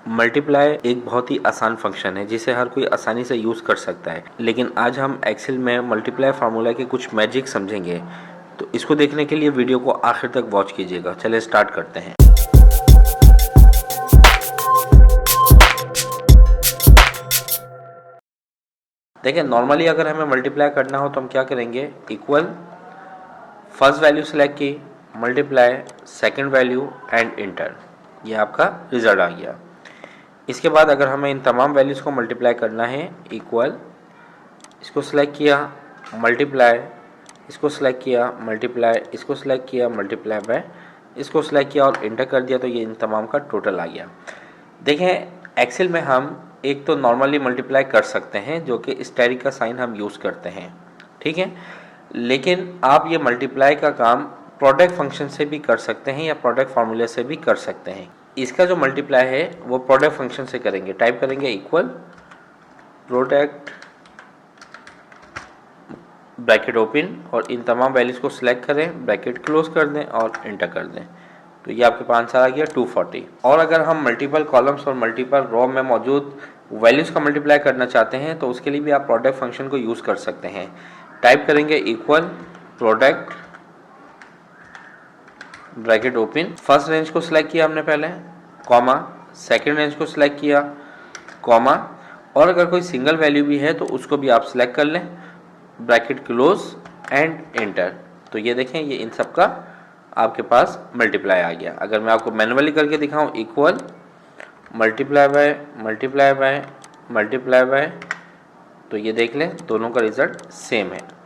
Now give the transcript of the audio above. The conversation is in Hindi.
मल्टीप्लाई एक बहुत ही आसान फंक्शन है जिसे हर कोई आसानी से यूज़ कर सकता है, लेकिन आज हम एक्सेल में मल्टीप्लाई फार्मूला के कुछ मैजिक समझेंगे। तो इसको देखने के लिए वीडियो को आखिर तक वॉच कीजिएगा। चलिए स्टार्ट करते हैं। देखिए, नॉर्मली अगर हमें मल्टीप्लाई करना हो तो हम क्या करेंगे, इक्वल फर्स्ट वैल्यू सेलेक्ट की, multiply second value and inter. ये आपका रिजल्ट आ गया। इसके बाद अगर हमें इन तमाम वैल्यूज़ को मल्टीप्लाई करना है, इक्वल इसको सिलेक्ट किया, मल्टीप्लाई इसको सिलेक्ट किया, मल्टीप्लाई इसको सिलेक्ट किया, मल्टीप्लाई बाय इसको सिलेक्ट किया और इंटर कर दिया, तो ये इन तमाम का टोटल आ गया। देखें, एक्सेल में हम एक तो नॉर्मली मल्टीप्लाई कर सकते हैं जो कि स्टेरिक का साइन हम यूज़ करते हैं, ठीक है, लेकिन आप ये मल्टीप्लाई का काम प्रोडक्ट फंक्शन से भी कर सकते हैं या प्रोडक्ट फार्मूले से भी कर सकते हैं। इसका जो मल्टीप्लाई है वो प्रोडक्ट फंक्शन से करेंगे। टाइप करेंगे इक्वल प्रोडक्ट ब्रैकेट ओपन और इन तमाम वैल्यूज़ को सिलेक्ट करें, ब्रैकेट क्लोज कर दें और इंटर कर दें, तो ये आपके पास आंसर आ गया 240। और अगर हम मल्टीपल कॉलम्स और मल्टीपल रो में मौजूद वैल्यूज़ का मल्टीप्लाई करना चाहते हैं तो उसके लिए भी आप प्रोडक्ट फंक्शन को यूज़ कर सकते हैं। टाइप करेंगे equal product bracket open, first range को सिलेक्ट किया हमने पहले, कॉमा, सेकंड रेंज को सिलेक्ट किया, कॉमा, और अगर कोई सिंगल वैल्यू भी है तो उसको भी आप सिलेक्ट कर लें, ब्रैकेट क्लोज एंड एंटर। तो ये देखें, ये इन सब का आपके पास मल्टीप्लाई आ गया। अगर मैं आपको मैनुअली करके दिखाऊं, equal multiply by multiply by multiply by, तो ये देख लें दोनों का रिजल्ट सेम है।